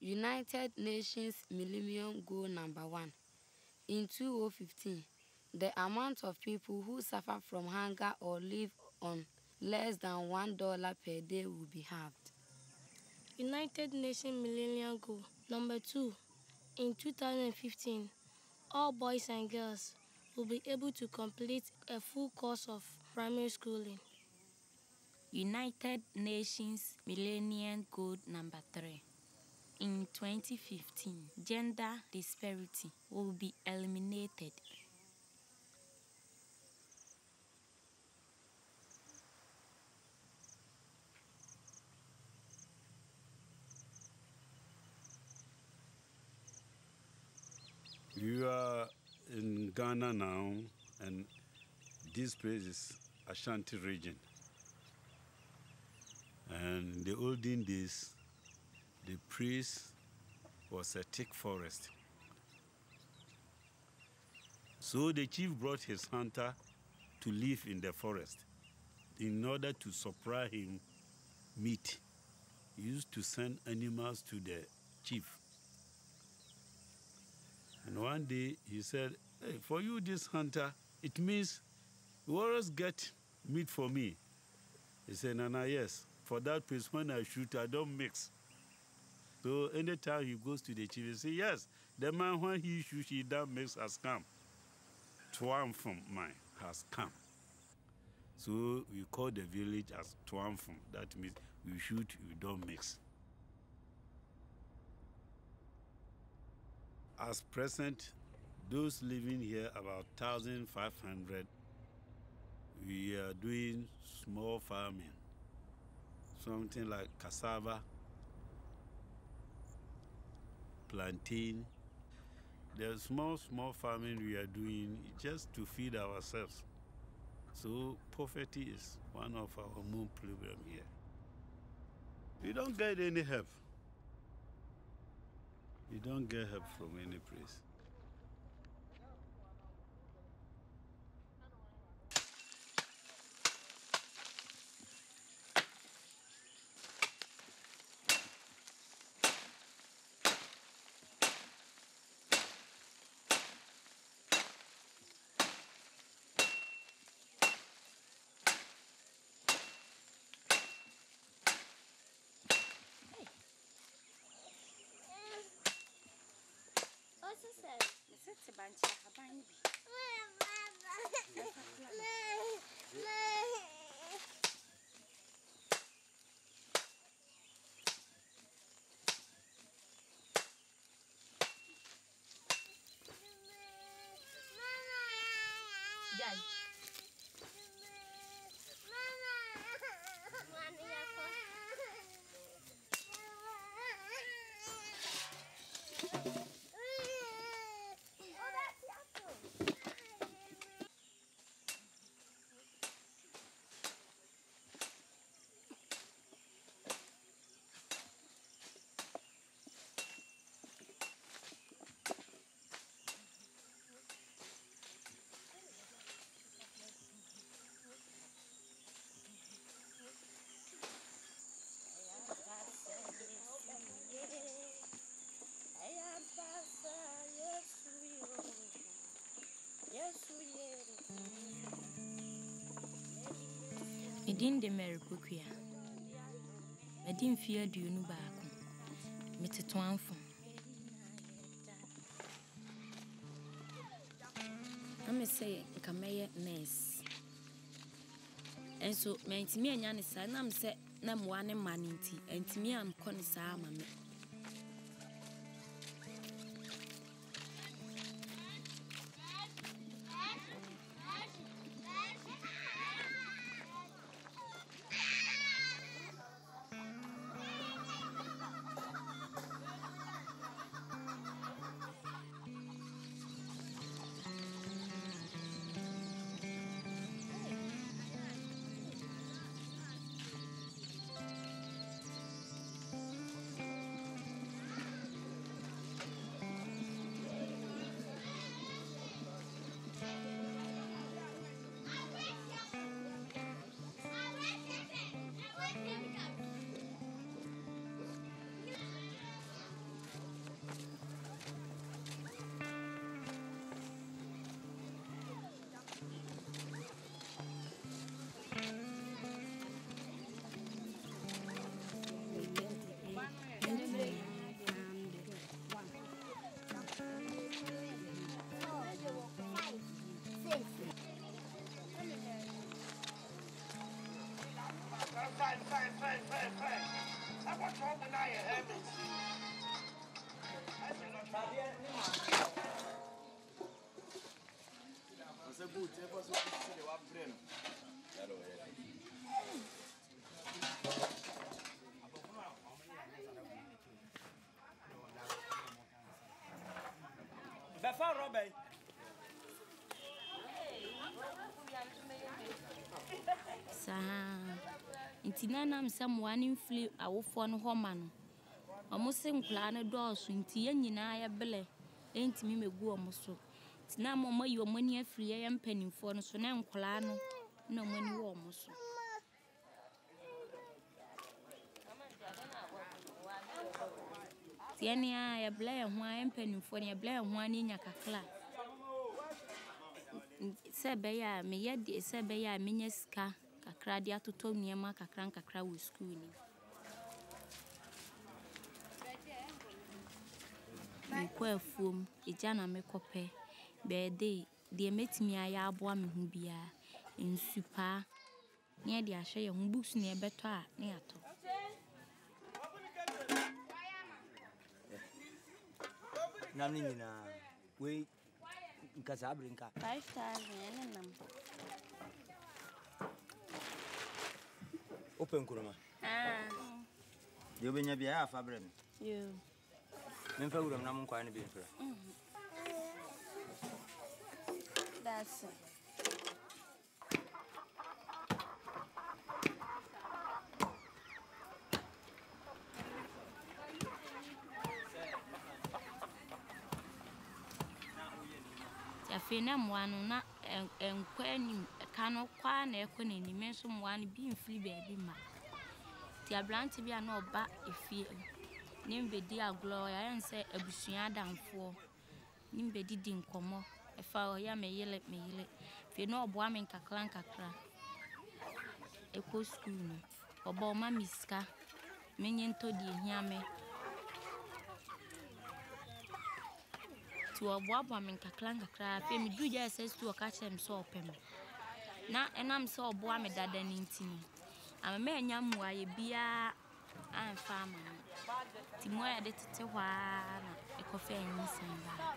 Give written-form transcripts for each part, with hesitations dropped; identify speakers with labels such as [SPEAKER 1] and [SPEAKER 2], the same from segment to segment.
[SPEAKER 1] United Nations Millennium Goal number 1. In 2015, the amount of people who suffer from hunger or live on less than $1 per day will be halved.
[SPEAKER 2] United Nations Millennium Goal number 2. In 2015, all boys and girls will be able to complete a full course of primary schooling.
[SPEAKER 3] United Nations Millennium Goal number 3. In 2015, gender disparity will be eliminated.
[SPEAKER 4] We are in Ghana now, and this place is Ashanti region. And in the olden days, the place was a thick forest. So the chief brought his hunter to live in the forest in order to supply him meat. He used to send animals to the chief. And one day he said, "Hey, for you, this hunter, it means you always get meat for me." He said, "Nana, yes. For that place, when I shoot, I don't mix." So anytime he goes to the chief, he says, "Yes, the man when he shoots, he don't mix has come. Toamfom man has come." So we call the village as Toamfom. That means we shoot, we don't mix. As present, those living here about 1,500, we are doing small farming, something like cassava, plantain. The small farming we are doing just to feed ourselves. So poverty is one of our main problems here. We don't get any help. You don't get help from any place.
[SPEAKER 3] Medin de Merikuya. Medin fear do you know back? Mr. Toamfom. I'm say, Kamaya nurse. And so, meant me and Yanis, and I'm set, Nam one man in tea, and to me, I'm connoisseur, mammy. Nti na nam sɛ mmoa ne mfiri awofoɔ no hɔ ma no ɔmo se nkwalaa no dɔɔso nti yɛn nyinaa yɛbele ntimi megu ɔmo so nti na mo mayi ɔmo ani afiri yɛ mpanimfoɔ no so na nkwalaa no na ɔmo ani wɔ ɔmo so tiɛne a yɛbele yɛn ho a mpanimfoɔ no yɛbele yɛn ho a ne nya kakla sɛ bɛyɛ a meyɛ de sɛ bɛyɛ a menya sika kakra de atoto nneɛma kakra wɔ school ni mekɔ afuom egya na mekɔpɛ bɛɛde deɛ metimi ayɛ aboa me ho biara nsu paa ne de ahwɛ yɛ ho books ne ɛbɛtɔ a ne ato
[SPEAKER 5] nam ni nyina we nkasa abrinka
[SPEAKER 3] 5,000 ne nam
[SPEAKER 5] open kuruma de obenya bia afa brɛ me
[SPEAKER 3] yo
[SPEAKER 5] memfa wuram na mo nkwa ne bi mfra
[SPEAKER 3] that's it. Afei na mmoa no na enkwa anim ka no kwa na ekɔ n'anim nso mmoa no bi mfiri baabi ma ti abrante bi a na ɔba efie ne mbedi agorɔ ya nsɛ abusua adamfoɔ ne mbedi di nkɔmɔ ɛfa ɔya meyele fie na ɔboa me nkakra ekɔ school no ɔba ɔma miska menye ntɔdi ehia me to aboa me nkakra fe me du ja SS to ka kyem so opem na enam sɛ ɔboa me dada ne ntini ama me anya mmoa ye bia amfa ama ti mo ya de tete hwa na ekofa enyi san ba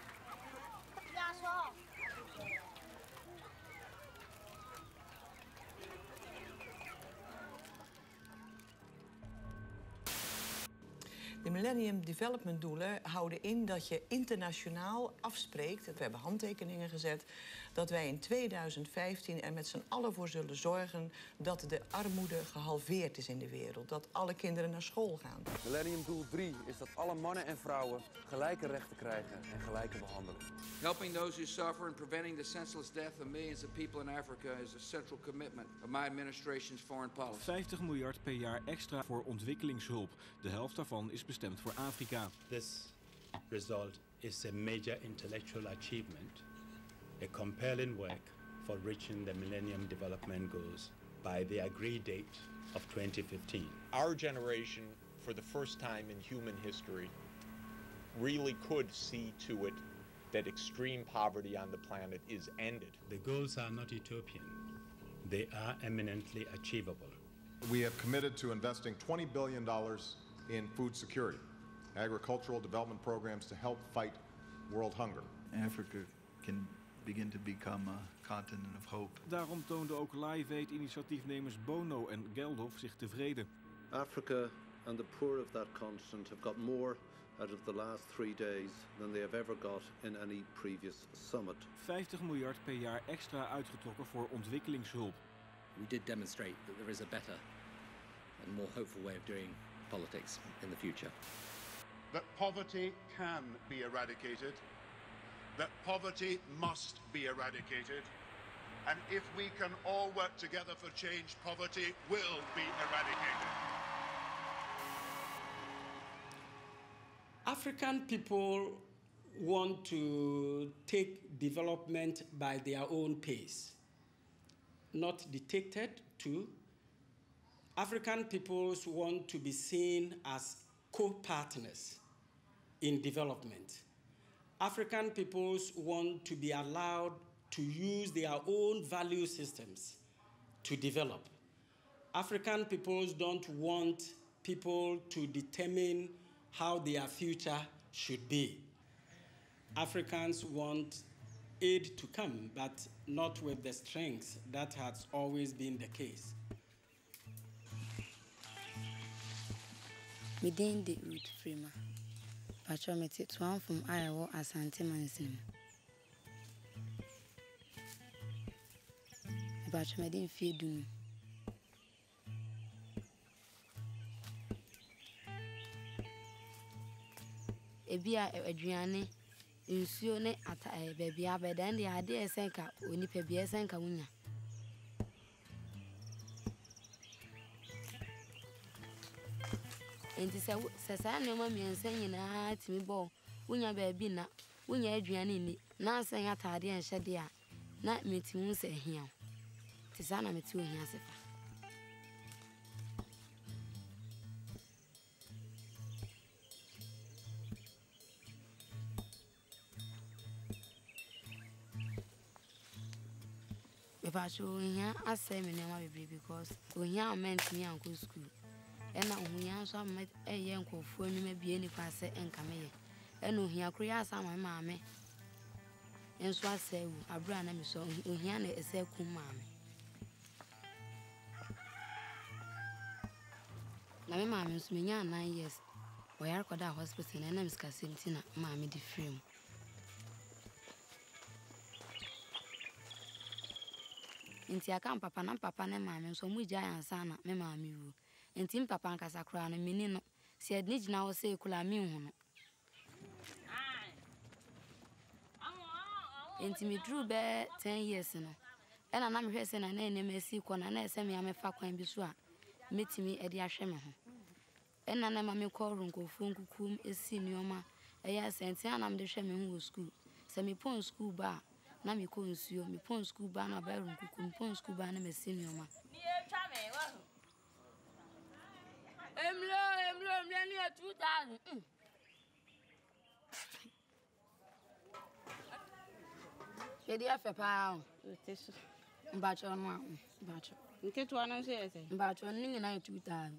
[SPEAKER 6] De Millennium Development Doelen houden in dat je internationaal afspreekt, we hebben handtekeningen gezet, dat wij in 2015 er met z'n allen voor zullen zorgen dat de armoede gehalveerd is in de wereld. Dat alle kinderen naar school gaan.
[SPEAKER 7] Millennium Doel 3 is dat alle mannen en vrouwen gelijke rechten krijgen en gelijke behandeling.
[SPEAKER 8] Helping those who suffer and preventing the senseless death of millions of people in Africa is a central commitment of my administration's foreign policy.
[SPEAKER 9] 50 miljard per jaar extra voor ontwikkelingshulp. De helft daarvan is bestemd voor Afrika.
[SPEAKER 10] This result is a major intellectual achievement, a compelling work for reaching the Millennium Development Goals by the agreed date of 2015.
[SPEAKER 11] Our generation, for the first time in human history, really could see to it that extreme poverty on the planet is ended.
[SPEAKER 10] The goals are not utopian. They are eminently achievable.
[SPEAKER 12] We have committed to investing $20 billion in food security, agricultural development programs to help fight world hunger.
[SPEAKER 13] Africa can begin to become a continent of hope.
[SPEAKER 9] Daarom toonden ook Live Aid-initiatiefnemers Bono en Geldof zich tevreden.
[SPEAKER 14] Africa and the poor of that continent have got more out of the last 3 days than they have ever got in any previous summit.
[SPEAKER 9] 50 miljard per jaar extra uitgetrokken voor ontwikkelingshulp.
[SPEAKER 15] We did demonstrate that there is a better and more hopeful way of doing politics in the future.
[SPEAKER 16] That poverty can be eradicated, that poverty must be eradicated, and if we can all work together for change, poverty will be eradicated.
[SPEAKER 17] African people want to take development by their own pace, not dictated to. African peoples want to be seen as co-partners in development. African peoples want to be allowed to use their own value systems to develop. African peoples don't want people to determine how their future should be. Africans want aid to come, but not with the strength that has always been the case.
[SPEAKER 1] Within the youth framer, Patromete Toamfom Iowa Asante Mansim. Patromedin Fidun. Ebia Adriane, Insione at a baby, but then the idea senka, when you pay senka winya. And this says, I know mammy and saying, ah, to me, bo, when your baby na, when you're Adriane, now saying at Taddy and Shadia, not me to say here. Tis Anna me too, Yasifa. If I show here, I say me name because we here meant me uncle school. And now we answer met a young for me may be any pass and come here. And no here creates my mammy. And so I say, I brought me so here a say, come mammy. Now, my mamma's me 9 years. We are called a hospital and I'm scarcing Tina, mammy the frame. Inti aka papa na papa ne maame so mu gya ansa na me maame wu enti papa nkasa kra na meni no se adni gina wo se kula me hu no enti me dru be 10 years no ena na me hwe se na na ene masi ko na na ese me amefa kwan bi so a metimi ede ahwe me ho ena na mame ko runkofu nkukum esi nioma eya senti ana me de hwe me hu school se me pon school ba na me ko nsuo me pon school ba na ba runkuku me pon school ba na me senioma ni e twa me wa emlo ni 2000 Yedi afa pa teso mbacho no mbacho nketo ana so yese mbacho ni nyina 2000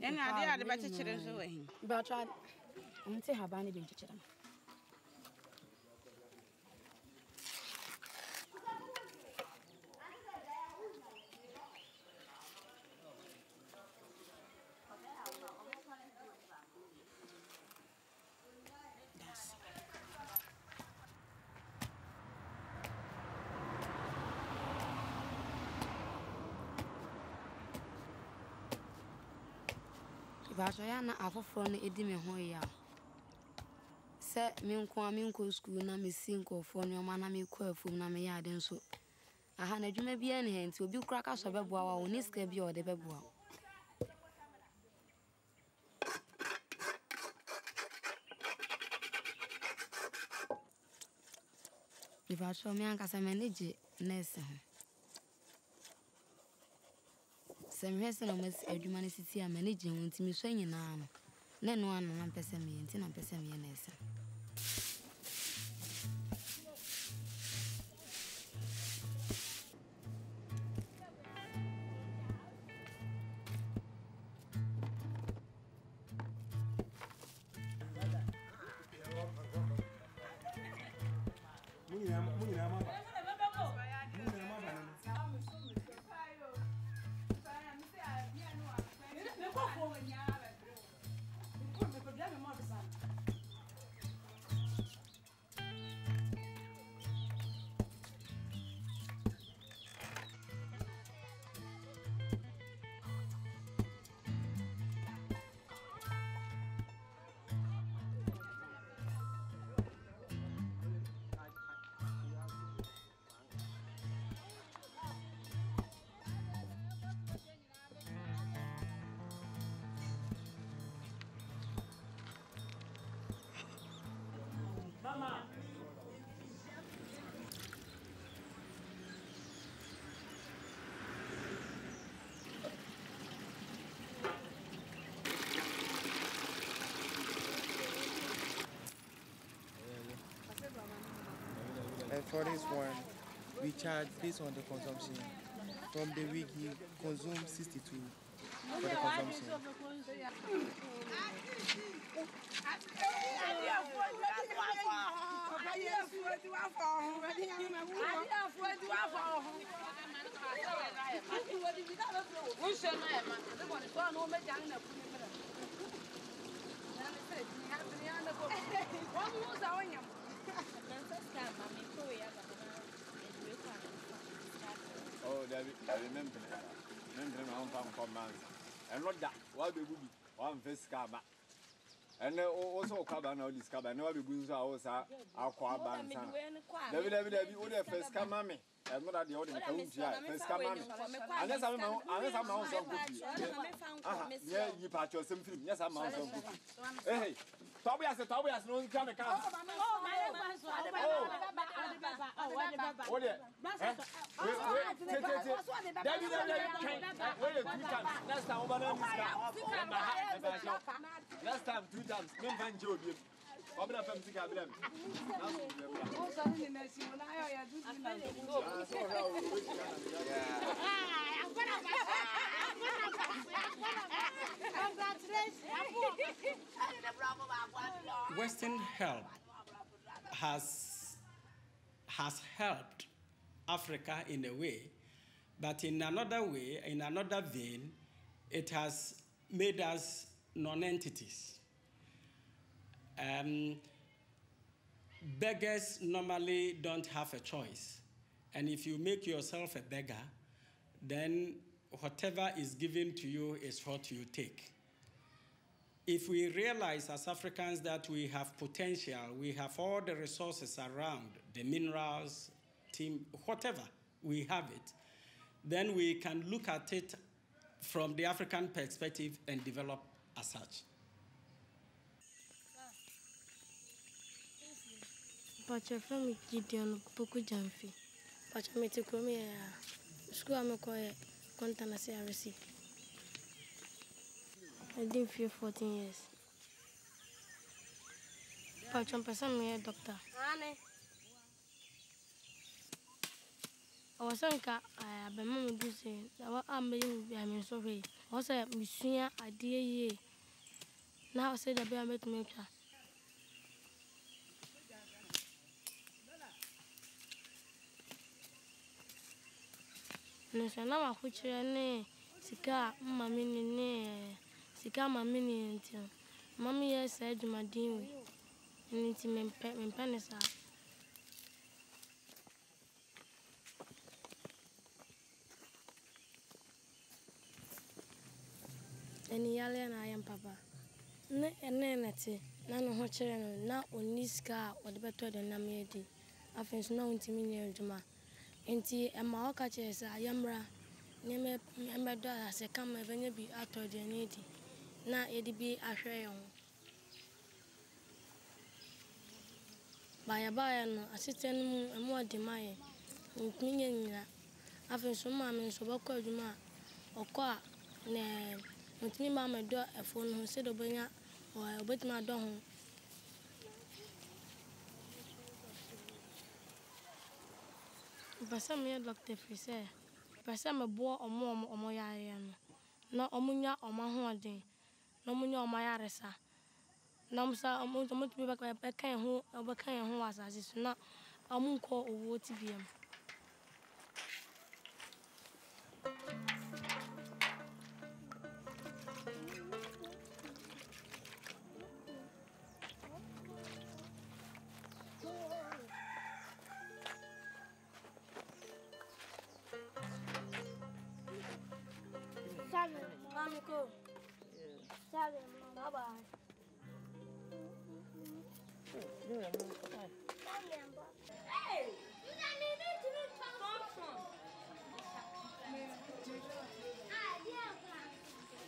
[SPEAKER 18] ena ade ba chechire so we
[SPEAKER 1] mbacho nti haba ni bi chechire Bacho ya na afoforo no edi me ho ya se me nko school na me si nkofo no ma na me ko afum na me ya ade nso aha na dwuma bia ne henti obi kura ka so beboa wa woni ska bia ode beboa Bacho me anka se manage nurse ho Semhese na mas adwuma ne sisi a manage ho ntimi so nyina no na no ano na pese me enti na pese me na esa
[SPEAKER 19] For this one, we charge based on the consumption. From the week, he consumes 62. for the consumption.
[SPEAKER 20] Oh, I remember my own farm for months. And not that, why be good? One first cabin. And also, cabin or this cabin, no be good. I was our cabin. David, would have first come, mammy. I'm not at the ordinary first come, mammy. Unless I'm on some cookie. Yeah, you patch your something. Yes, I'm on some cookie. Hey, Tobias, no kind of car. Last time, 2 times, no find Joe. I'm not from Chicago.
[SPEAKER 17] Western help has helped Africa in a way, but in another way, in another vein, it has made us non-entities. Beggars normally don't have a choice. And if you make yourself a beggar, then whatever is given to you is what you take. If we realize as Africans that we have potential, we have all the resources around, the minerals, whatever, we have it, then we can look at it from the African perspective and develop as such.
[SPEAKER 2] Pacha from Gideon Poku Jamfi. Pacha me to come here. School I'm a quiet, content as I receive. I didn't feel 14 years. Pacha person me a doctor. I was saying I have been mom do say that I'm being sorry. Also, Monsieur, I dear ye. Now I said that I met me. Nessa na makuchira ne sika mami ne sika mami ne nti mami ya sa adwumadin we nti mempa ne sa eni yale na ayam papa ne ene nati na no ho kire no na oni sika o de beto de na me di afenso na ontimi ne adwuma enti ema o ka che sa ayamra ne me do ase kam e benya bi ato de ne di na e di bi ahwe yon baya no asiten mu emo de maye ntimi nyina afenso ma me so bako adwuma okọ ne ntimi ma me do efo no se do benya o betima do ho Pasa me doctor fise. Pasa me bo omo yare no. Na omunya omo hoden. Na omunya omo yare sa. Na musa omo tumi be kan ho asase so na omo nko owo tibiem. Go. Bye-bye. Hey! You got me to Toamfom.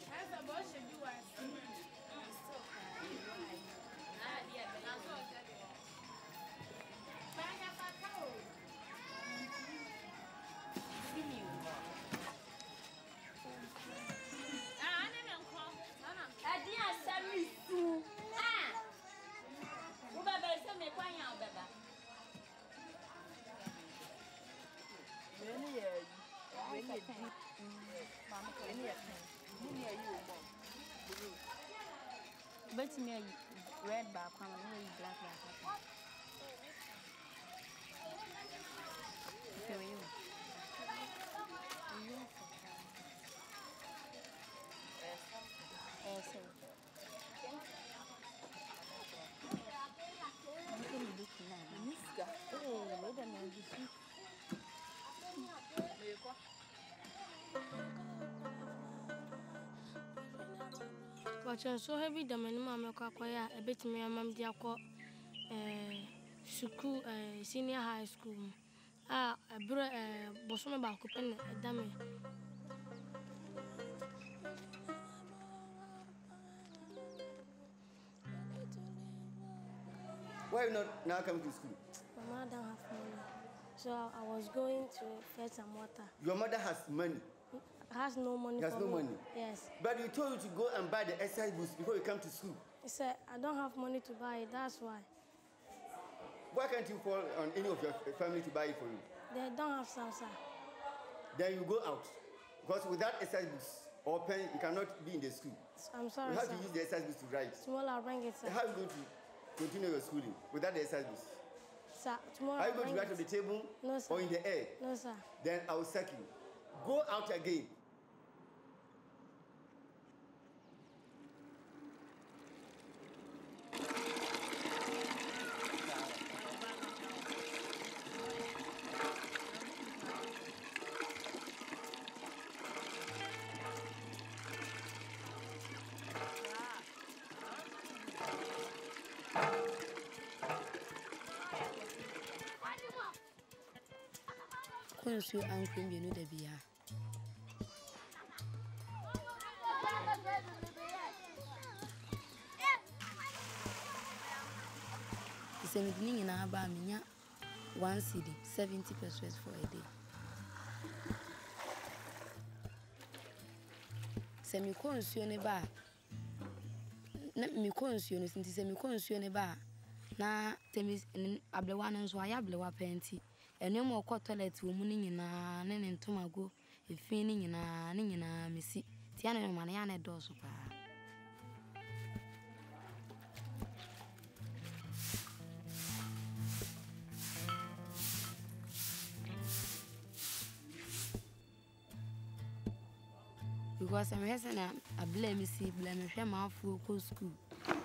[SPEAKER 2] That's a bunch of you
[SPEAKER 3] But me red back and black back. Okay, you.
[SPEAKER 2] But so heavy the minimum of a bit me a mam dear school, senior high school. A bosom about open a dummy.
[SPEAKER 19] Why not now come to school?
[SPEAKER 2] My mother don't have money, so I was going to fetch some water.
[SPEAKER 19] Your mother has money.
[SPEAKER 2] Has no money.
[SPEAKER 19] Has no money.
[SPEAKER 2] Yes.
[SPEAKER 19] But you told you to go and buy the exercise books before you come to school.
[SPEAKER 2] He said I don't have money to buy it. That's why.
[SPEAKER 19] Why can't you call on any of your family to buy it for you?
[SPEAKER 2] They don't have some, sir.
[SPEAKER 19] Then you go out, because without exercise books or pen, you cannot be in the school.
[SPEAKER 2] I'm sorry,
[SPEAKER 19] you have
[SPEAKER 2] sir.
[SPEAKER 19] to use the exercise books to write.
[SPEAKER 2] Tomorrow I'll bring it, sir.
[SPEAKER 19] How are you going to continue your schooling without the exercise books?
[SPEAKER 2] Sir, tomorrow
[SPEAKER 19] are you going to write on the table?
[SPEAKER 2] No, sir.
[SPEAKER 19] Or in the air?
[SPEAKER 2] No, sir.
[SPEAKER 19] Then I will sack you. Go out again.
[SPEAKER 1] Kunsu uncle you know the bia. It's a meeting in our baminya 1 cedi, 70 pesos for a day. Semi kunsu ne ba. Na mi kunsu no sinti semi kunsu ne ba. Na temi ablewa no so ayablewa penti. Ene mo ko toilet wo mu ni nyina ne ntomago efi ni nyina mesi tia ne ma na ya na do so pa. Because I'm hesen a blame si blame hwe ma afu ko school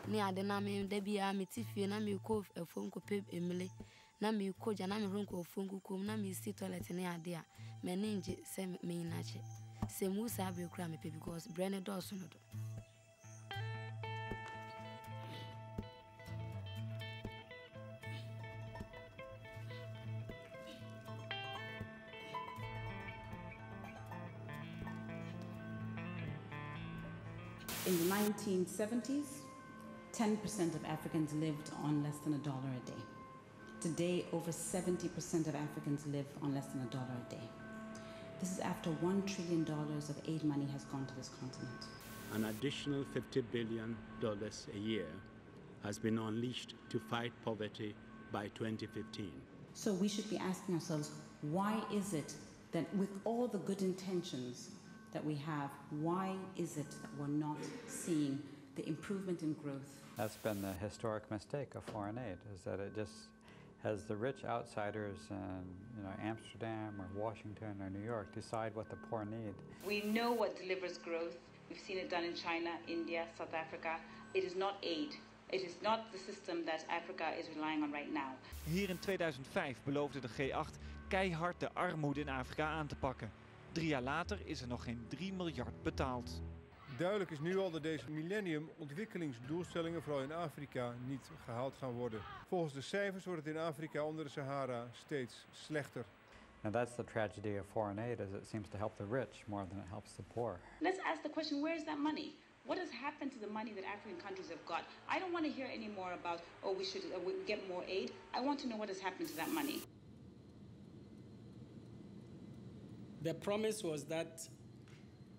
[SPEAKER 1] ni ade na me da bia me tifie na me ko afon ko pe emile na me ko ja na me ronko afon ko kom na me si toilet ni ade a me ninje se me na che se mu sa be kura me pe because brain do so no do.
[SPEAKER 21] In the 1970s, 10% of Africans lived on less than $1 a day. Today, over 70% of Africans live on less than $1 a day. This is after $1 trillion of aid money has gone to this continent.
[SPEAKER 10] An additional $50 billion a year has been unleashed to fight poverty by 2015.
[SPEAKER 21] So we should be asking ourselves, why is it that with all the good intentions that we have, why is it that we're not seeing the improvement in growth?
[SPEAKER 22] That's been the historic mistake of foreign aid, is that it just has the rich outsiders in Amsterdam or Washington or New York decide what the poor need.
[SPEAKER 21] We know what delivers growth. We've seen it done in China, India, South Africa. It is not aid. It is not the system that Africa is relying on right now.
[SPEAKER 23] Hier in 2005 beloofde de G8 keihard de armoede in Afrika aan te pakken. 3 jaar later is er nog geen 3 miljard betaald.
[SPEAKER 24] Duidelijk is nu al dat deze millennium ontwikkelingsdoelstellingen vooral in Afrika niet gehaald gaan worden. Volgens de cijfers wordt het in Afrika onder de Sahara steeds slechter.
[SPEAKER 22] And that's the tragedy of foreign aid, is it seems to help the rich more than it helps the poor.
[SPEAKER 21] Let's ask the question, where is that money? What has happened to the money that African countries have got? I don't want to hear any more about, oh, we should get more aid. I want to know what has happened to that money.
[SPEAKER 17] The promise was that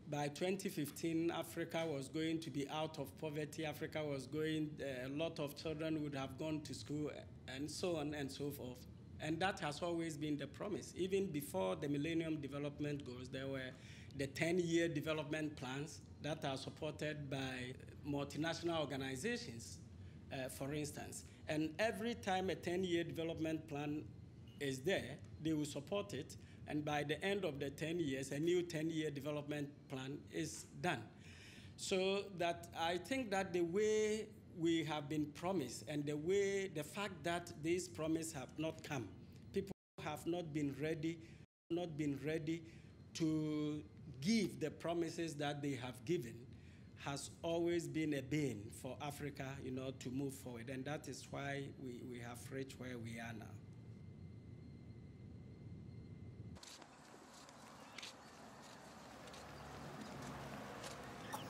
[SPEAKER 17] by 2015, Africa was going to be out of poverty. Africa was going, a lot of children would have gone to school, and so on and so forth. And that has always been the promise. Even before the Millennium Development Goals, there were the 10-year development plans that are supported by multinational organizations, for instance. And every time a 10-year development plan is there, they will support it. And by the end of the 10 years, a new 10-year development plan is done. So that I think that the way we have been promised and the fact that these promises have not come, people have not been ready to give the promises that they have given, has always been a bane for Africa, to move forward. And that is why we have reached where we are now.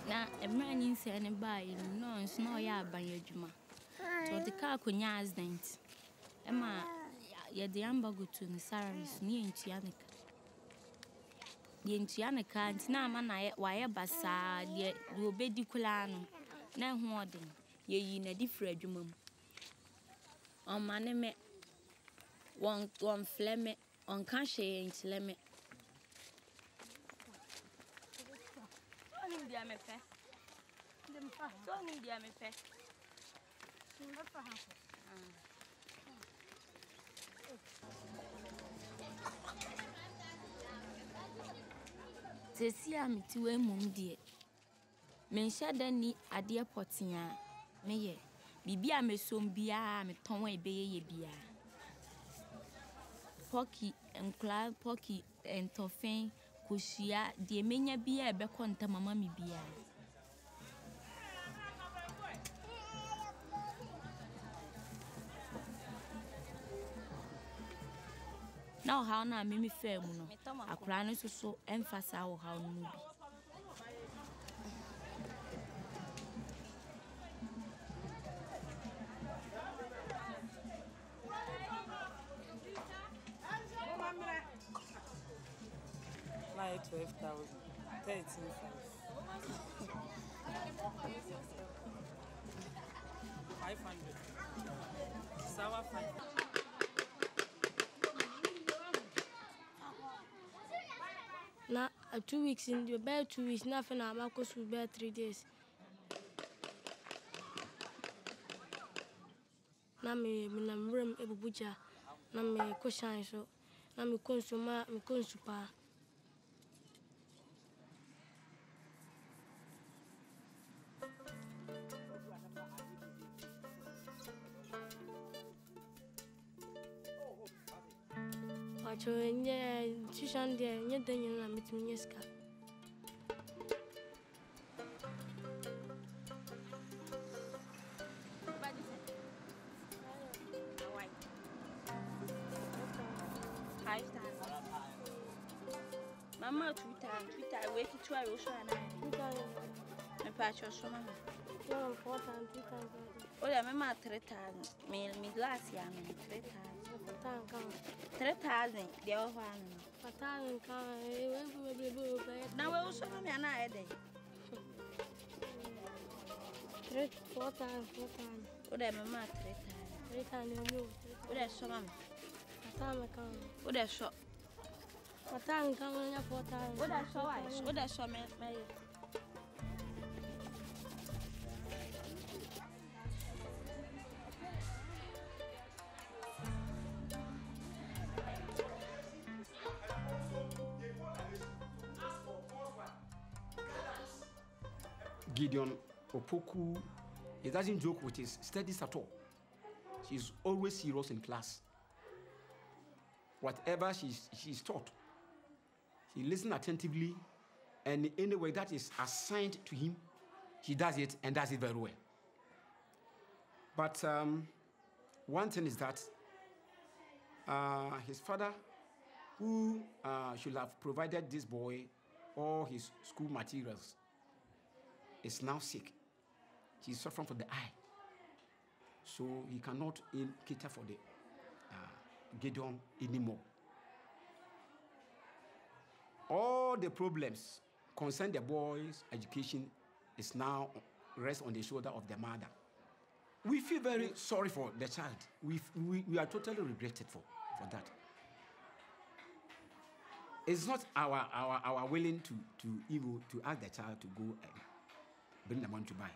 [SPEAKER 3] Na emrani nse ne ba yi no nso na ya abanye adwuma so the car konya accident ema ye de amba go to the salaries ni entua ne ka ntina ama na wa ye basa de obedi kula no na hu odin ye yi na different adwuma mu on mane me won fleme on kan hye entileme dia me pe so ni dia me pe sesi amiti we mum die me nhada ni ade potia me ye bibia me som bia me ton e be ye bia poki enkla poki entofen kushia die menya bia ebe konta mama mi bia now how na me fair mu no akura no so emphasize how no bi
[SPEAKER 18] like 12,000, 13,000. Sour 5.
[SPEAKER 2] Na 2 weeks in the bed 2 weeks nothing na Marcus will bear 3 days. Na me na room ebubuja na me ko shine so na me consuma me consupa Pacho nye chishande nye denye na mitminyeska
[SPEAKER 3] Mama Twitter wake it to a Russia and patch your summer.
[SPEAKER 2] No, 4 times, 3 times.
[SPEAKER 3] Oh, I remember 3,000. Me glass, yeah, 3,000. 3,000, the other one.
[SPEAKER 2] 1,000
[SPEAKER 3] now, we also know me an idea.
[SPEAKER 2] 4 times.
[SPEAKER 3] Oh, I remember
[SPEAKER 2] 3 times.
[SPEAKER 3] Oh, that's so, Mamma.
[SPEAKER 2] 1,000 come.
[SPEAKER 3] Oh, that's so.
[SPEAKER 2] 1,000 come on your 4 times.
[SPEAKER 3] Oh, that's so. Oh, that's so, my.
[SPEAKER 4] Gideon Opoku, he doesn't joke with his studies at all. She's always serious in class. Whatever she's taught, he listens attentively, and in a way that is assigned to him, he does it and does it very well. But one thing is that his father, who should have provided this boy all his school materials, is now sick. He's suffering from the eye. So he cannot cater for the Gideon anymore. All the problems concerning the boy's education is now rest on the shoulder of the mother. We feel very sorry for the child. We are totally regretted for that. It's not our willing to ask the child to go and bring the money to buy,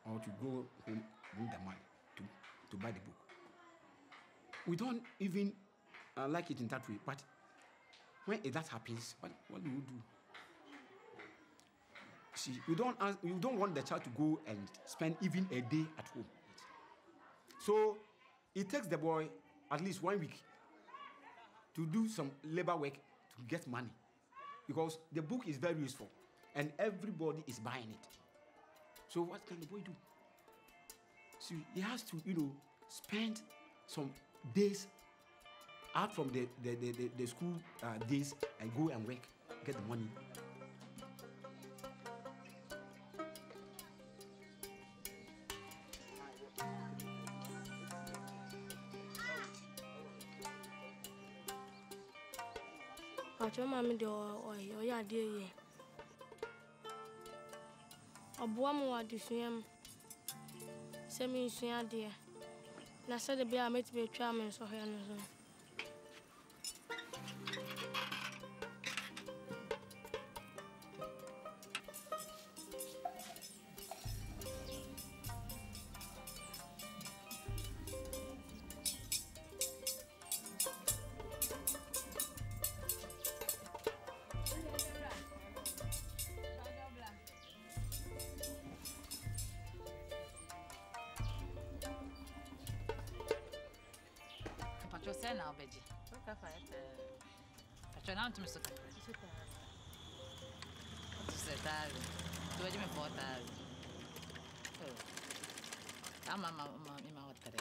[SPEAKER 4] or to go home bring the money to buy the book. We don't even like it in that way. But when that happens, what do you do? See, you don't want the child to go and spend even a day at home. So it takes the boy at least 1 week to do some labor work to get money, because the book is very useful and everybody is buying it. So what can the boy do? So he has to, spend some days out from the school days and go and work, get the money.
[SPEAKER 2] Pacho mami de o ya de ye. Aboa mo adisuam. Se mi sua de. Na se de bia meti be twa me so he no so.
[SPEAKER 5] Say now, Beji. Okay, fine. I try not to miss it. What's that? Do you mean for that? I'm Mamma in my water.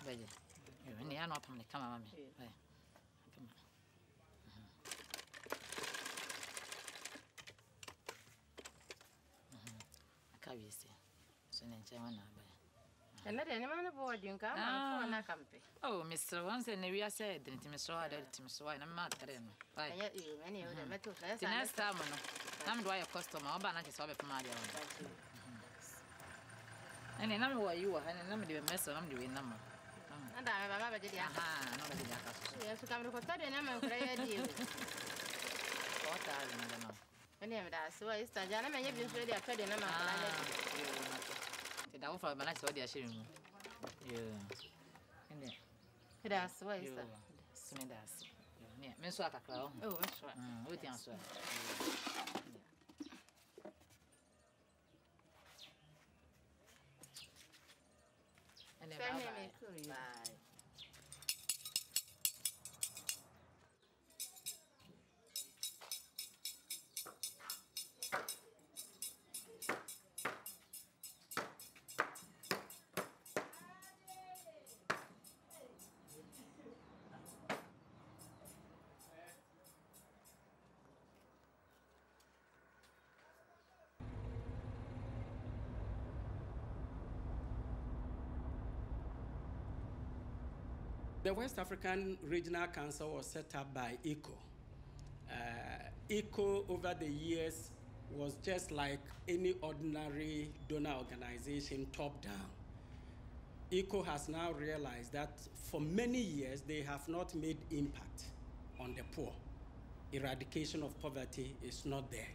[SPEAKER 5] Beji, you are not from the camera. I can't see. So, and let any man aboard you come on a campy. Oh, Mr. Once and we are said, didn't Mr. Mr. Wine and Martin. I yet you, any of the metal less. Next time, I'm dry a customer, but not just over from my own. And then I'm where you are, and I'm the mess of I'm doing number. And I have a video. Aha, nobody has. Yes, come to put a number for a deal. What are you know? And that's why it's a gentleman, you've been ready a pretty number. I offer my nice audio. Yeah. That's why it's Smithers. Yeah, Miss Waka. Oh, that's right. What answer? And then bye.
[SPEAKER 17] The West African Regional Council was set up by ECO. ECO over the years was just like any ordinary donor organization top down. ECO has now realized that for many years they have not made impact on the poor. Eradication of poverty is not there.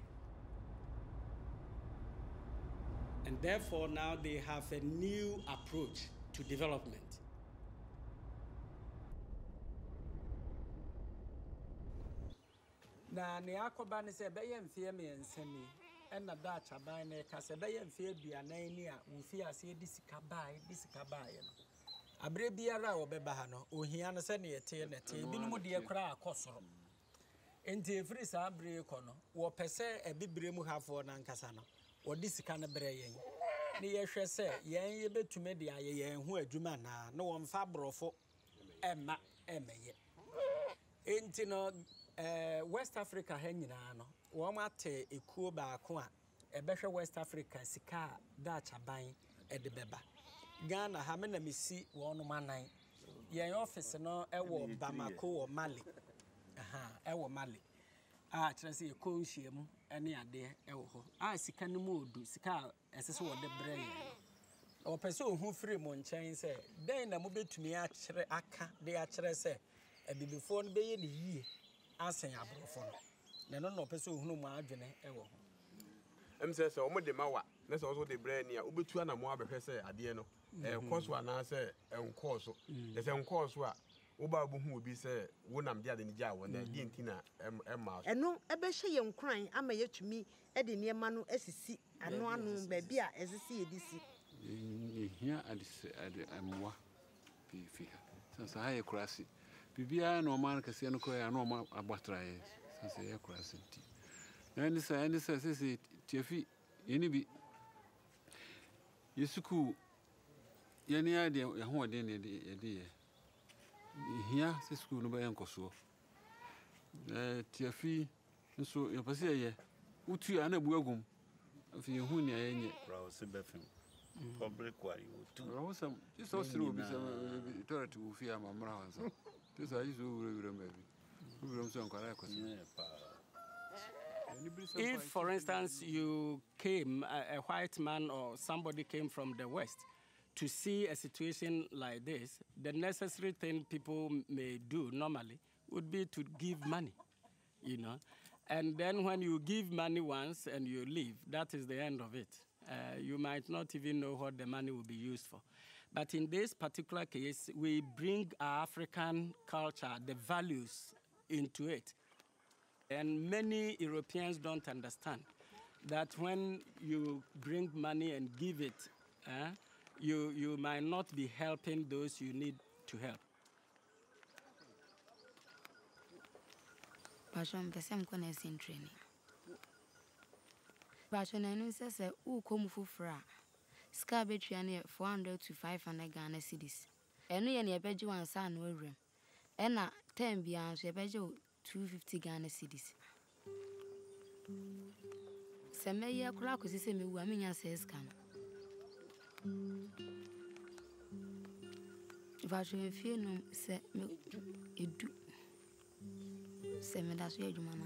[SPEAKER 17] And therefore now they have a new approach to development. Na ne akoba ne se beye mfie me ensani enna da achaban ne ka se beye mfie aduanan ni a mfie ase disika bae no abre biara obeba ha no ohia no se ne yete ne te binum de kura akosoro enti efiri sa abre ko no wo pese ebibre mu hafo na nkasa no wo disika ne bre yen ne ye hwe se yen ye betume de aye yen ho adwuma na no wo mfa brofo emma emeye enti no West Africa henyina no wo mate ekuo baako a ebehwe West Africa sika da chaban edebeba Ghana ha me na mesi wo no manan yen office no ewo Bamako wo Mali ewo Mali kire se ekɔ nhyiam ene ade ewo ho sika no mu odu sika esese wo de bre yen o pese ohun free mo nkyɛn se den na mo betumi a kyere aka de a kyere se ebibifo no beye ne yie asen abrofo no na no pese ohunu mu adwene ewo
[SPEAKER 6] say so omo de mawa na so so de brand nia obetu ana mo abehwe say ade no course wa na say course de say course a wo ba bo hu obi say wo nam de ade ni ja wo na de ntina ma
[SPEAKER 7] eno ebe hye ye nkran ama yetumi e de niema no asisi ano ba bia esisi edisi
[SPEAKER 8] hia ade amwa fi sansa haye kurasi bibia no man kase no ko ya no ma abatraye sansa ye kurasi ti na sa sisi tiafi yeni bi yesuku yeni ade ya ho ade ne de hia sisku no ba yankoso tiafi nso ye pase ye utu ana buagum afi hu ni ayenye
[SPEAKER 11] rawo se befin public wari utu
[SPEAKER 8] rawo sam so siro bi sam authority u fi amamra hansa to sa yiso wure mbabi wure so nkwara ko
[SPEAKER 17] If, for instance, you came, a white man or somebody came from the West to see a situation like this, the necessary thing people may do normally would be to give money, you know. And then when you give money once and you leave, that is the end of it. You might not even know what the money will be used for. But in this particular case, we bring our African culture, the values, into it. And many Europeans don't understand that when you bring money and give it, you might not be helping those you need to help.
[SPEAKER 1] Passion, the same connection in training. Passion, I know says, "Who come for fra? Scarbetrian 400 to 500 Ghana cedis. And we any beju one son will room. And 10 beyond she beju 250 Ghana cedis. Semeya clock is a me woman says can. If I should feel no, say me, you do. Say me that's where you mana.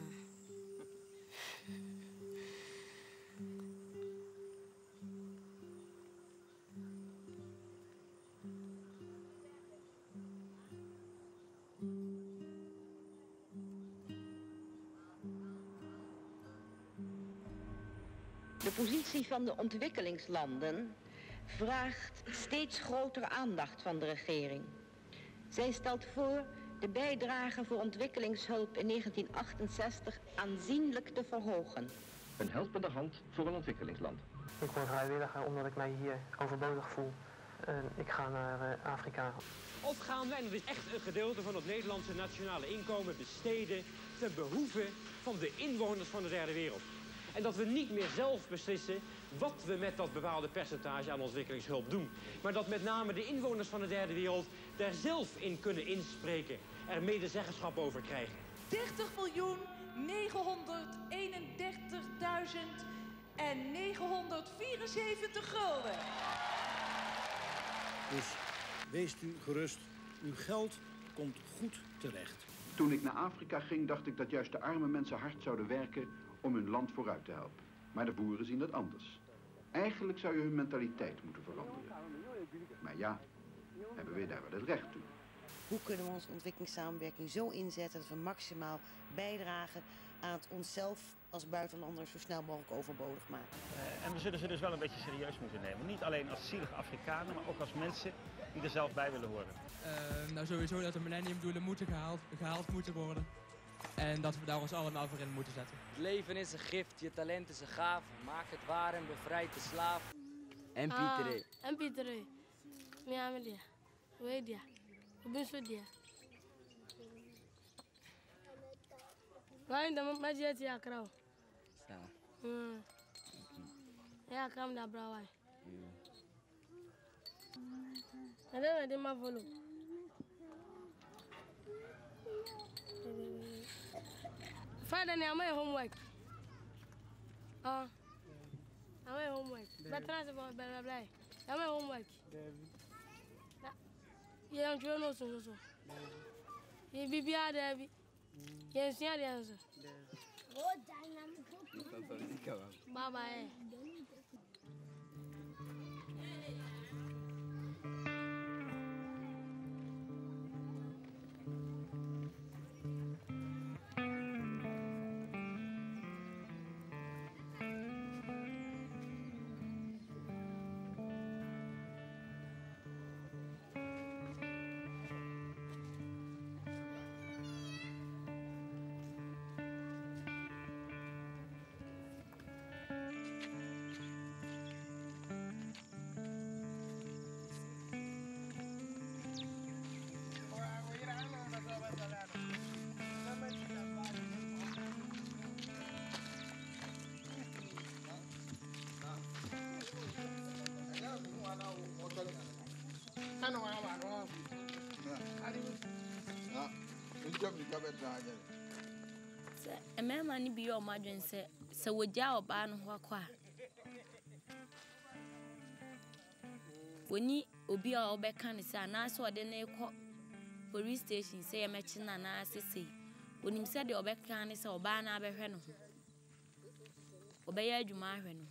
[SPEAKER 25] De positie van de ontwikkelingslanden vraagt steeds grotere aandacht van de regering. Zij stelt voor de bijdrage voor ontwikkelingshulp in 1968 aanzienlijk te verhogen.
[SPEAKER 26] Een helpende hand voor een ontwikkelingsland.
[SPEAKER 27] Ik word vrijwilliger omdat ik mij hier overbodig voel. Ik ga naar Afrika.
[SPEAKER 28] Of gaan wij nog eens echt een gedeelte van het Nederlandse nationale inkomen besteden ten behoeve van de inwoners van de derde wereld? En dat we niet meer zelf beslissen wat we met dat bepaalde percentage aan ontwikkelingshulp doen. Maar dat met name de inwoners van de derde wereld daar zelf in kunnen inspreken. Er medezeggenschap over krijgen.
[SPEAKER 29] 30.931.974 gulden.
[SPEAKER 30] Dus wees u gerust, uw geld komt goed terecht.
[SPEAKER 31] Toen ik naar Afrika ging, dacht ik dat juist de arme mensen hard zouden werken om hun land vooruit te helpen. Maar de boeren zien dat anders. Eigenlijk zou je hun mentaliteit moeten veranderen. Maar ja, hebben we daar wel het recht toe.
[SPEAKER 32] Hoe kunnen we onze ontwikkelingssamenwerking zo inzetten dat we maximaal bijdragen aan het onszelf als buitenlanders zo snel mogelijk overbodig maken?
[SPEAKER 33] En we zullen ze dus wel een beetje serieus moeten nemen. Niet alleen als zielige Afrikanen, maar ook als mensen die er zelf bij willen horen.
[SPEAKER 34] Nou sowieso dat de Millennium Doelen moeten gehaald moeten worden. En dat we daar ons allemaal voor in moeten zetten.
[SPEAKER 35] Het leven is een gift, je talent is een gaaf. Maak het waar en bevrijd de slaaf.
[SPEAKER 2] MP3. MP3. Miami dia. Hoe dia? Hoe ben je dia? Waarin dan met je ja krauw. Zo. Ja, kam daar brouwai. En dan de maar volop. Father, I'm my homework. I'm my homework. But that's about blah blah. I'm my homework. Yeah, I'm doing no so. You be Debbie. Yes, yeah, the answer. Bye bye.
[SPEAKER 3] A man be your margin, sir. So would you ban Waqua? When you be all back can say, and I saw the police station say a match and I say, when him said your back can is or ban Abbey Renno. Obey you, my Renno.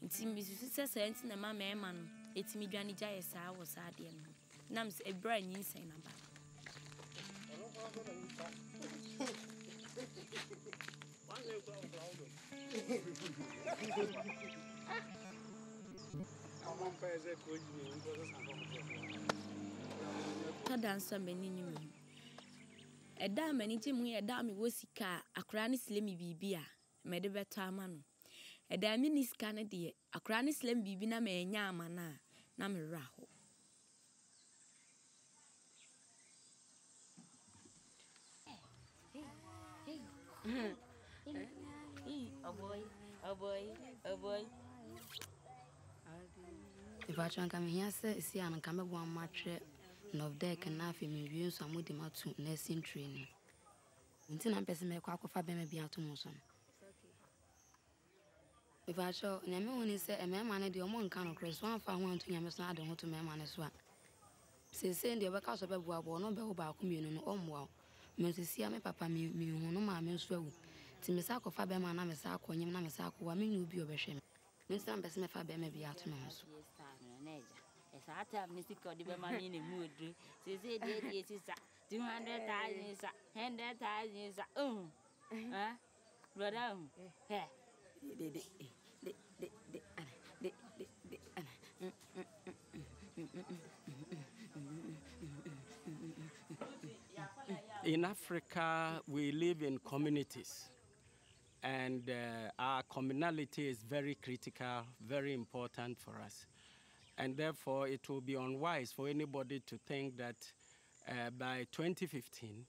[SPEAKER 3] It seems Mrs. Sense and my man, it's me, Johnny Jayas, I was at the end. Nams a brand new saying about. Dance many a damn and it me a damn was car, a cranny slimmy bibia, made a better man. A damn in his canady, a cranny slim bibina me yamana, namiraho. A boy, a boy, a boy.
[SPEAKER 1] If I try and come here, see, and come one match of deck and nothing, maybe some with him out to nursing training. Until I'm passing my quack of a baby out to Moson. If I show, and I mean when he said a man managed your monk can cross one for 1 to Yamas, I don't want to my man as well. Say, send your back out of a boy, no bell about communion or wow. Mrs. See, my papa, me, no mammy, swell. Timisako Faberman, I'm a sack, when you're not a sack, woman, you'll be over shame. Mr. Ambassador Faber may be out to nose.
[SPEAKER 3] As I tell Mr. Cody, my in a mood, she said, yes, it's 200,000, 100,000, brother,
[SPEAKER 17] In Africa, we live in communities, and our communality is very critical, very important for us. And therefore, it will be unwise for anybody to think that by 2015,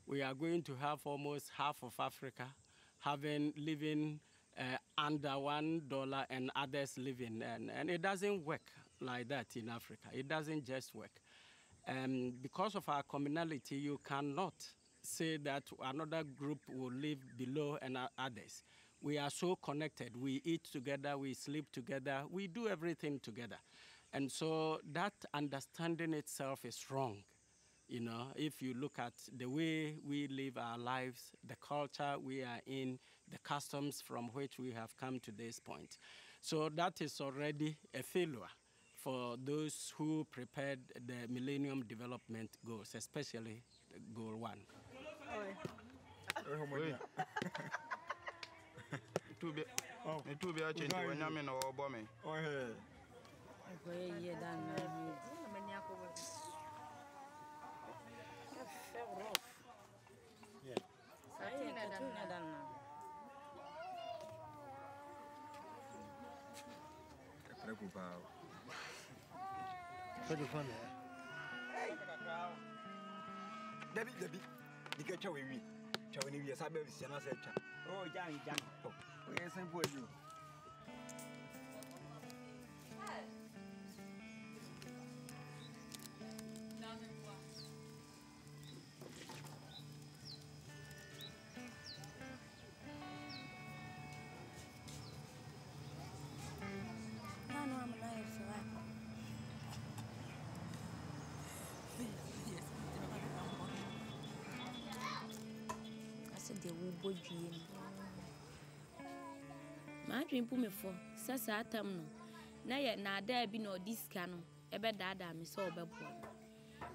[SPEAKER 17] we are going to have almost half of Africa living under $1 and others living. And it doesn't work like that in Africa. It doesn't just work. Because of our communality, you cannot say that another group will live below and others. We are so connected. We eat together, we sleep together, we do everything together. And so that understanding itself is wrong. You know, if you look at the way we live our lives, the culture we are in, the customs from which we have come to this point. So that is already a failure for those who prepared the Millennium Development Goals, especially Goal 1.
[SPEAKER 9] Debbie, you get your way. Chowing you, Sabe, Siena said, oh, young, oh, where's some for you?
[SPEAKER 3] My dream put me for Sassa Tamno. Nay, na there be no discano, ebe dada, me so bebo.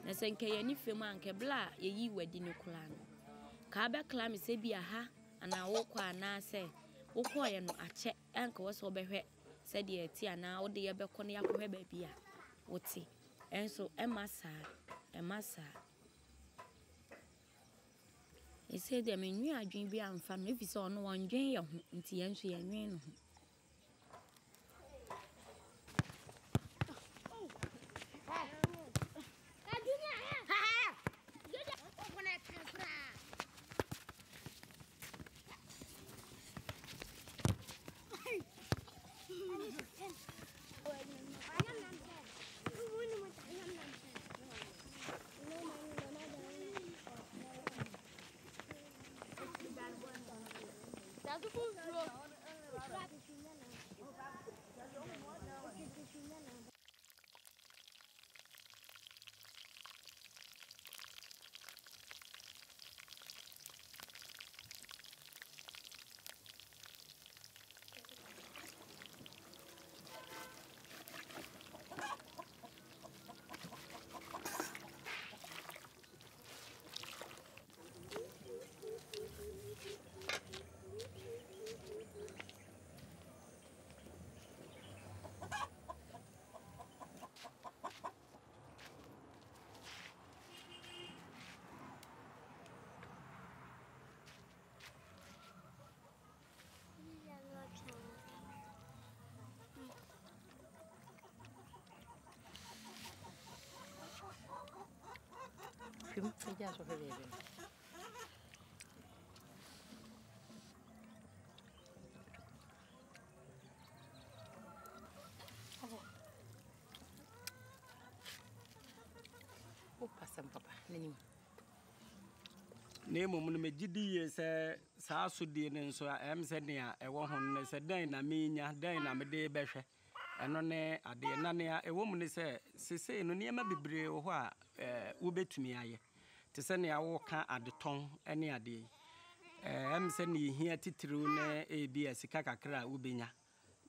[SPEAKER 3] Nasenke any film bla ye wedding clan. Carba clam say be a ha, and I walk na say, O coy no a check, uncle was over here, said ye tea now, the abeconia baby. What's he? And so Emma. He said, I mean, we are dreaming beyond fun if it's on one day until you and rain.
[SPEAKER 5] Fim, just over there. Oh, passam papa, nini.
[SPEAKER 17] Name mun me gidi se saa sodie ne nso a em se ne a ewo ho ne se dan na menya dan na me de behwe eno ne ade na ne a ewo mu ne se sese no niema bebre wo ho a wo betumi aye te se ne a wo ka adeton ene ade em se ne hia titiru ne ebi asika kakra wo benya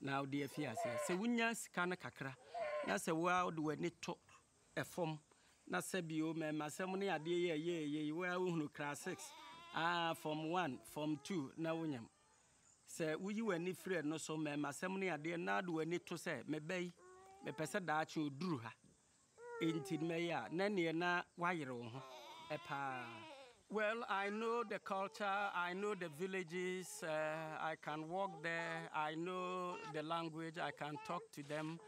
[SPEAKER 17] na wo de afiase se wunya sika na kakra na se wo de wani to efom na sebio me masem ne ade ye we hunu class 6 from 1 from 2 na wonyam se wuyi wani free no so me masem ne ade na do wani to se me bai me pese da ache oduru ha enti me ya na ne na wayere wo ho epa. Well, I know the culture, I know the villages, I can walk there, I know the language, I can talk to them.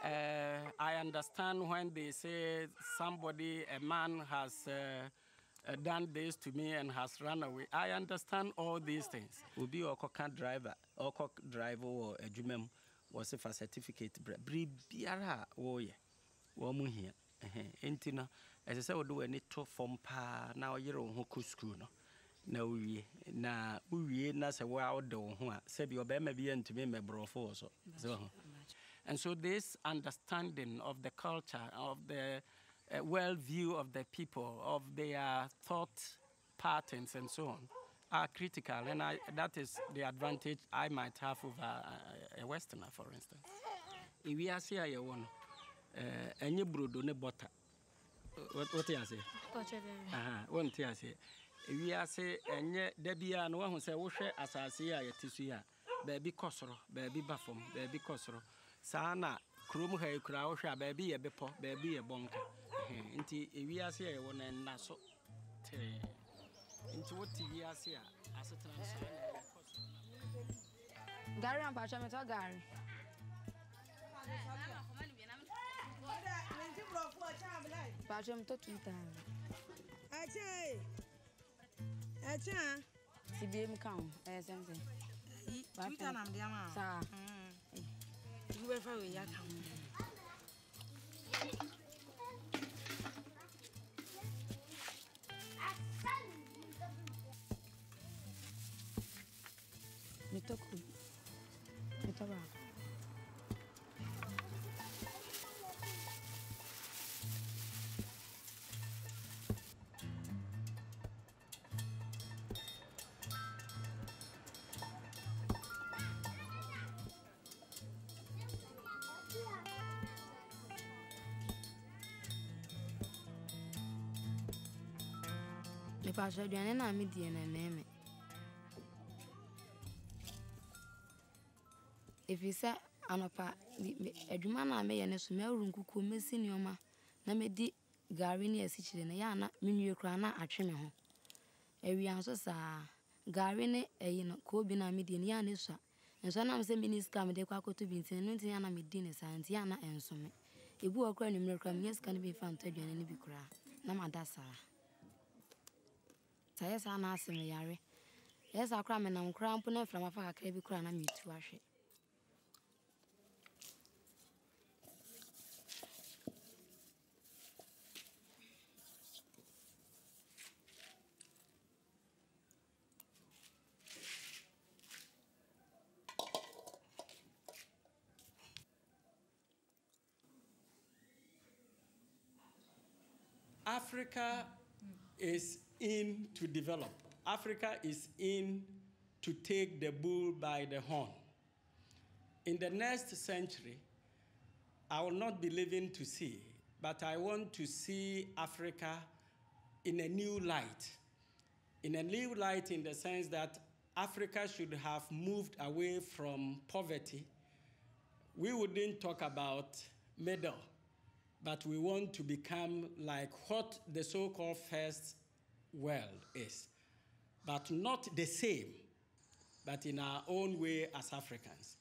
[SPEAKER 17] I understand when they say somebody, a man has done this to me and has run away. I understand all these things. Ubi okoka driver or a jumem was a certificate. Bribiara oye, womu here. Entina, as I said, we do any to form pa now year on hoku school. No, we na say wow do said your baby be to me me bro for so. And so this understanding of the culture, of the world view of the people, of their thought patterns and so on, are critical. And that is the advantage I might have over a Westerner, for instance. If we are here, you want any brodo ne butter. What do you say? What do you say? If we are say any Debia no one who say washe asasia yetisuya, baby kosoro, baby bafom, baby kosoro. Sana krum ha kura wo hwa ba bi ye bepo ba bi ye bonka nti ewiase ye won na so te nti woti wiase a asetra so na
[SPEAKER 1] gari am pacha meto gari pacha meto tuta acha sibiem kan sense
[SPEAKER 7] tuta na mdiama sa you ever we ya come Mitoba Pasha duane na me die na meme. If you say anopa adwuma na me ye ne so me awurunkuku mesi nioma na me di gari ne asichire na ya na menwie kra na atwe me ho. Awia so sa gari ne eyi no ko bi na me di ne ya ne so. Enso na me se miniska me de kwa koto bi ntin no ntin ya na me di ne sa ntin ya na enso me. Ebu okra ni mrekra me ska ne bi fa ntadwane ne bi kra na madasa. Yes, I'm asking Yari. Yes, I cram and I'm cramping from a far crabby crown and me to wash it.
[SPEAKER 17] Africa is in to develop. Africa is in to take the bull by the horn. In the next century, I will not be living to see, but I want to see Africa in a new light. In a new light in the sense that Africa should have moved away from poverty. We wouldn't talk about middle, but we want to become like what the so-called first world is, but not the same, but in our own way as Africans.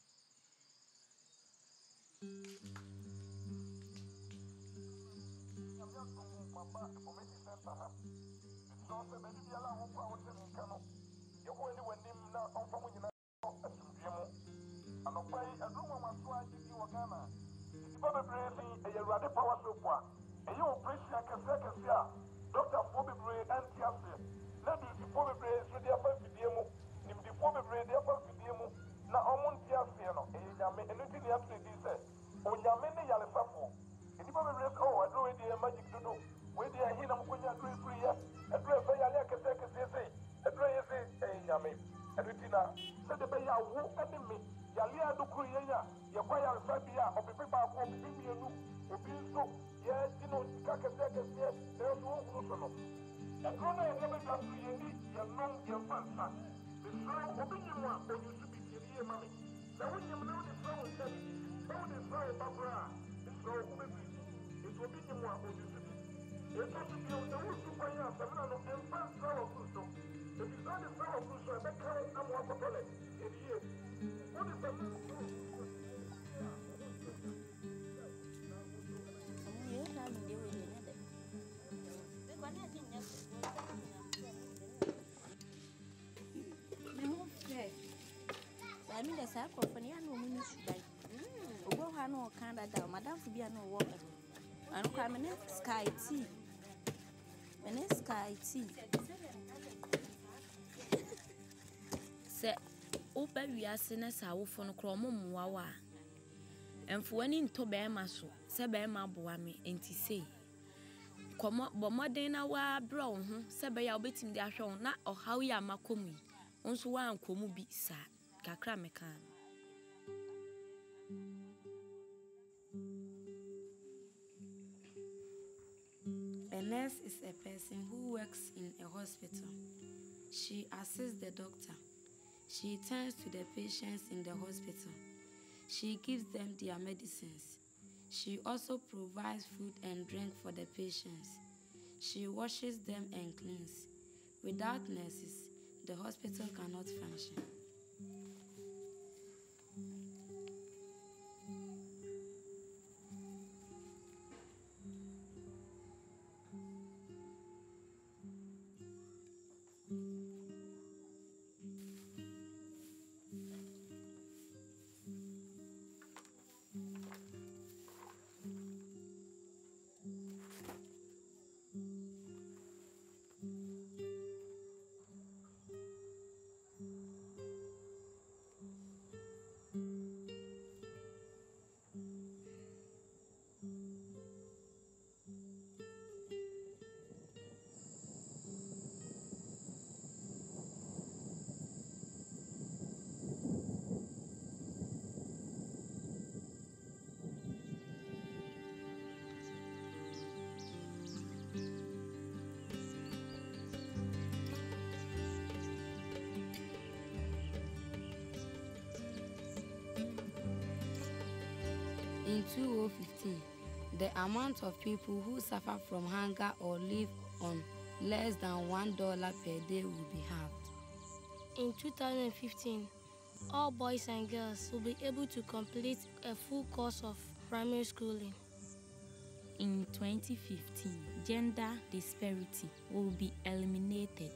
[SPEAKER 3] I mean, the circle for the annual ministry. Go Hano Canada, Madame to be a no water. And come in sky tea. When it's sky tea. Say, open we are sinners, our phone chromum wawa. And for any to bear maso, say bear my boami, and to say. Come up, but more than our brown, say by our beating their show, not or how ya macomi. Also, one comu be sad. Kakramekan.
[SPEAKER 7] A nurse is a person who works in a hospital. She assists the doctor. She tends to the patients in the hospital. She gives them their medicines. She also provides food and drink for the patients. She washes them and cleans. Without nurses, the hospital cannot function.
[SPEAKER 1] In 2015, the amount of people who suffer from hunger or live on less than $1 per day will be halved.
[SPEAKER 2] In 2015, all boys and girls will be able to complete a full course of primary schooling.
[SPEAKER 3] In 2015, gender disparity will be eliminated.